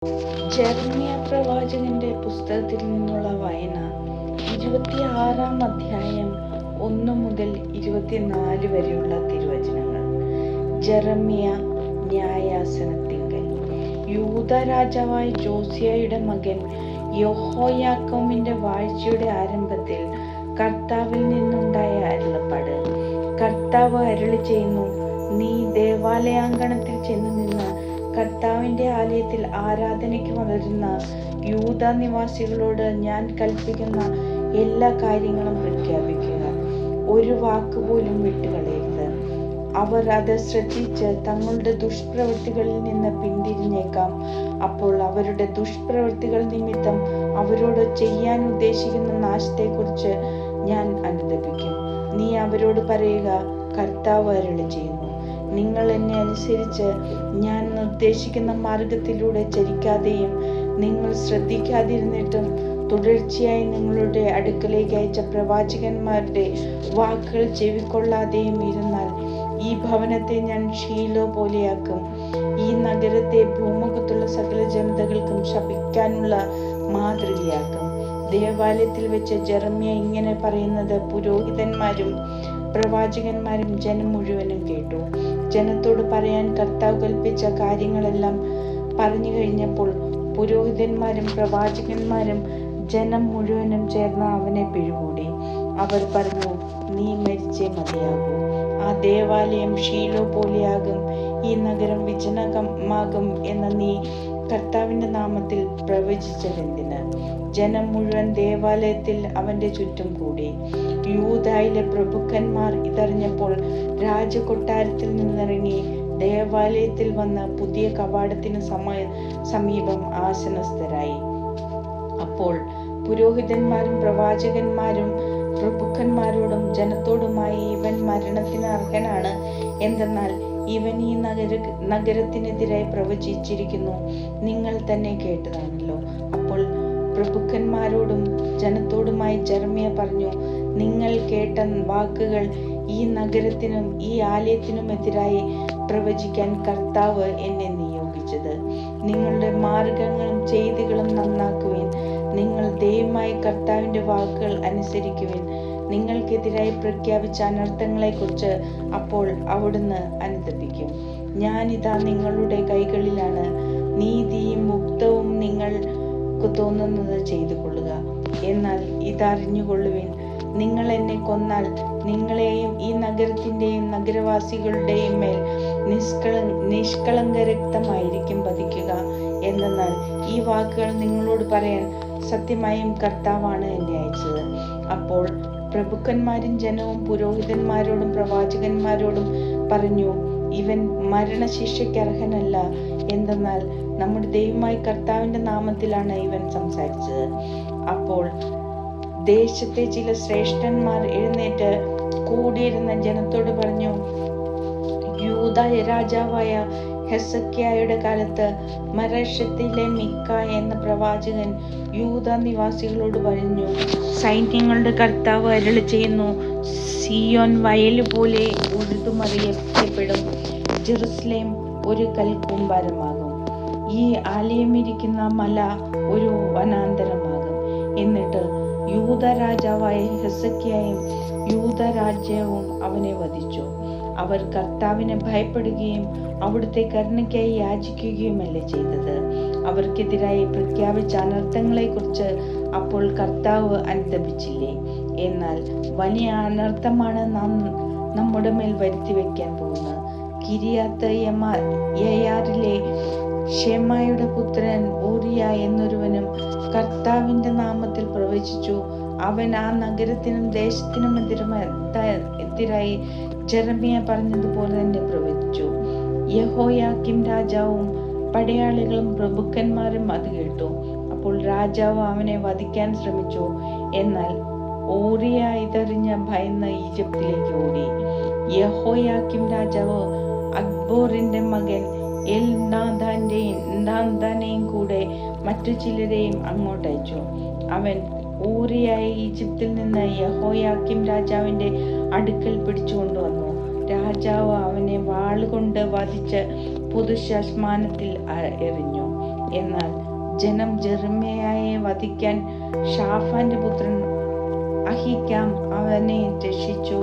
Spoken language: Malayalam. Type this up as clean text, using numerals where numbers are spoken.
ജെറമ്യ പ്രവാചകന്റെ പുസ്തകത്തിൽ നിന്നുള്ള വായന 26-ാം അധ്യായം 1 മുതൽ 24 വരെയുള്ള തിരുവചനങ്ങൾ. ജെറമ്യ ന്യായാസനത്തിങ്കൽ. യൂദാ രാജാവായ ജോസിയായുടെ മകൻ യെഹോയാക്കീമിന്റെ വാഴ്ചയുടെ ആരംഭത്തിൽ കർത്താവിൽ നിന്നുണ്ടായ അരുളപ്പാട്. കർത്താവ് അരുളിച്ചെയ്യുന്നു, നീ ദേവാലയാങ്കണത്തിൽ ചെന്ന് നിന്ന് കർത്താവിന്റെ ആലയത്തിൽ ആരാധനയ്ക്ക് വളരുന്ന യൂദാ നിവാസികളോട് ഞാൻ കൽപ്പിക്കുന്ന എല്ലാ കാര്യങ്ങളും പ്രഖ്യാപിക്കുക. ഒരു വാക്കുപോലും വിട്ടുകളയരുത്. അവർ അത് ശ്രദ്ധിച്ച് തങ്ങളുടെ ദുഷ്പ്രവൃത്തികളിൽ നിന്ന് പിന്തിരിഞ്ഞേക്കാം. അപ്പോൾ അവരുടെ ദുഷ്പ്രവൃത്തികൾ നിമിത്തം അവരോട് ചെയ്യാൻ ഉദ്ദേശിക്കുന്ന നാശത്തെക്കുറിച്ച് ഞാൻ അനുതപിക്കും. നീ അവരോട് പറയുക, കർത്താവ് അരുളിച്ചെയ്യുന്നു, നിങ്ങൾ എന്നെ അനുസരിച്ച് ഞാൻ നിർദ്ദേശിക്കുന്ന മാർഗത്തിലൂടെ ചരിക്കാതെയും നിങ്ങൾ ശ്രദ്ധിക്കാതിരുന്നിട്ടും തുടർച്ചയായി നിങ്ങളുടെ അടുക്കലേക്ക് അയച്ച പ്രവാചകന്മാരുടെ വാക്കുകൾ ചെവിക്കൊള്ളാതെയും ഇരുന്നാൽ ഈ ഭവനത്തെ ഞാൻ ഷീലോ പോലെയാക്കും. ഈ നഗരത്തെ ഭൂമുഖത്തുള്ള സകല ജനതകൾക്കും ശപിക്കാനുള്ള മാതൃകയാക്കും. ദേവാലയത്തിൽ വെച്ച് ജെറമ്യ ഇങ്ങനെ പറയുന്നത് പുരോഹിതന്മാരും പ്രവാചകന്മാരും ജനം മുഴുവനും കേട്ടു. ജനത്തോട് പറയാൻ കർത്താവ് കൽപ്പിച്ച കാര്യങ്ങളെല്ലാം പറഞ്ഞു കഴിഞ്ഞപ്പോൾ പുരോഹിതന്മാരും പ്രവാചകന്മാരും ജനം മുഴുവനും ചേർന്ന് അവനെ പിഴുകൂടി. അവർ പറഞ്ഞു, നീ മരിച്ചേ മതിയാകൂ. ആ ദേവാലയം ഷീലോ പോലെയാകും, ഈ നഗരം വിജനമാകും എന്ന് നീ കർത്താവിന്റെ നാമത്തിൽ പ്രവചിച്ചതെന്തിന്? ജനം മുഴുവൻ ദേവാലയത്തിൽ അവന്റെ ചുറ്റും കൂടി. യൂദായിലെ പ്രഭുക്കന്മാർ ഇതറിഞ്ഞപ്പോൾ രാജകൊട്ടാരത്തിൽ നിന്നിറങ്ങി ദേവാലയത്തിൽ വന്ന് പുതിയ കവാടത്തിന് സമീപം ആസനസ്ഥരായി. അപ്പോൾ പുരോഹിതന്മാരും പ്രവാചകന്മാരും പ്രഭുക്കന്മാരോടും ജനത്തോടുമായി, ഇവൻ മരണത്തിന് അർഹനാണ്. എന്തെന്നാൽ ഇവൻ ഈ നഗരത്തിനെതിരായി പ്രവചിച്ചിരിക്കുന്നു. നിങ്ങൾ തന്നെ കേട്ടതാണല്ലോ. അപ്പോൾ പ്രഭുക്കന്മാരോടും ജനത്തോടുമായി ജെറമ്യ പറഞ്ഞു, നിങ്ങൾ കേട്ട വാക്കുകൾ ഈ നഗരത്തിനും ഈ ആലയത്തിനും എതിരായി പ്രവചിക്കാൻ കർത്താവ് എന്നെ നിയോഗിച്ചത്. നിങ്ങളുടെ മാർഗങ്ങളും ചെയ്തികളും നന്നാക്കുവിൻ. നിങ്ങൾ ദയവായി കർത്താവിന്റെ വാക്കുകൾ അനുസരിക്കുവിൻ. നിങ്ങൾക്കെതിരായി പ്രഖ്യാപിച്ച അനർത്ഥങ്ങളെക്കുറിച്ച് അപ്പോൾ അവിടുന്ന് അനുതപിക്കും. ഞാനിതാ നിങ്ങളുടെ കൈകളിലാണ്. നീതിയും മുക്തവും നിങ്ങൾക്ക് തോന്നുന്നത് ചെയ്തു കൊള്ളുക. എന്നാൽ ഇതറിഞ്ഞുകൊള്ളുവിൻ, നിങ്ങൾ എന്നെ കൊന്നാൽ നിങ്ങളെയും ഈ നഗരത്തിന്റെയും നഗരവാസികളുടെയും മേൽ നിഷ്കളങ്ക രക്തമായിരിക്കും പതിക്കുക. എന്തെന്നാൽ ഈ വാക്കുകൾ നിങ്ങളോട് പറയാൻ സത്യമായും കർത്താവാണ് എന്നെ അയച്ചത്. അപ്പോൾ പ്രഭുക്കന്മാരും ജനവും പുരോഹിതന്മാരോടും പ്രവാചകന്മാരോടും പറഞ്ഞു, ഇവൻ മരണശിക്ഷയ്ക്ക് അർഹനല്ല. എന്തെന്നാൽ നമ്മുടെ ദൈവമായ കർത്താവിന്റെ നാമത്തിലാണ് ഇവൻ സംസാരിച്ചത്. അപ്പോൾ ദേശത്തെ ചില ശ്രേഷ്ഠന്മാർ എഴുന്നേറ്റ് കൂടിയിരുന്ന ജനത്തോട് പറഞ്ഞു, യൂദാ രാജാവായ ഹെസക്കിയായുടെ കാലത്ത് മരേഷത്തിലെ മിക്ക എന്ന പ്രവാചകൻ യൂദാ നിവാസികളോട് പറഞ്ഞു, സൈന്യങ്ങളുടെ കർത്താവ് അരുളിച്ചെയ്യുന്നു, സിയോൻ വയല് പോലെ ഉഴുതുമറിയപ്പെടും, ജെറുസലേം ഒരു കൽക്കൂമ്പാരമാകും, ഈ ആലയമിരിക്കുന്ന മല ഒരു വനാന്തരമാകും. എന്നിട്ട് യൂദാ രാജാവായ ഹെസക്കിയായും യൂദാ രാജ്യവും അവനെ വധിച്ചു. അവർ കർത്താവിനെ ഭയപ്പെടുകയും അവിടുത്തെ കരുണയ്ക്കായി യാചിക്കുകയുമല്ലേ ചെയ്തത്. അവർക്കെതിരായി പ്രഖ്യാപിച്ച അനർത്ഥങ്ങളെക്കുറിച്ച് അപ്പോൾ കർത്താവ് അനുതപിച്ചില്ലേ? എന്നാൽ വലിയ അനർത്ഥമാണ് നാം നമ്മുടെ മേൽ വരുത്തി വയ്ക്കാൻ പോകുന്നത്. കിരിയാത്ത് യയാറിലെ ഷെമായുടെ പുത്രൻ ഊറിയ എന്നൊരുവനും കർത്താവിന്റെ നാമത്തിൽ പ്രവചിച്ചു. അവൻ ആ നഗരത്തിനും ദേശത്തിനും എതിരായി ജെറമ്യ പറഞ്ഞതുപോലെ തന്നെ പ്രവചിച്ചു. യെഹോയാക്കീം രാജാവും പടയാളികളും പ്രഭുക്കന്മാരും അത് കേട്ടു. അപ്പോൾ രാജാവ് അവനെ വധിക്കാൻ ശ്രമിച്ചു. എന്നാൽ ഊറിയ ഇതറിഞ്ഞ് ഭയന്ന് ഈജിപ്തിലേക്ക് ഓടി. യെഹോയാക്കീം രാജാവ് അക്ബോറിന്റെ മകൻ എൽനാഥാനെയും കൂടെ മറ്റു ചിലരെയും അങ്ങോട്ടയച്ചു. അവൻ ഊറിയായ ഈജിപ്തിൽ നിന്ന് യെഹോയാക്കീം രാജാവിന്റെ അടുക്കൽ പിടിച്ചുകൊണ്ടുവന്നു. രാജാവ് അവനെ വാളുകൊണ്ട് വധിച്ച് പൊതുശ്മശാനത്തിൽ എറിഞ്ഞു. എന്നാൽ ജനം ജെറമ്യായെ വധിക്കാൻ ഷാഫാന്റെ പുത്രൻ അഹീക്കാം അവനെ രക്ഷിച്ചു.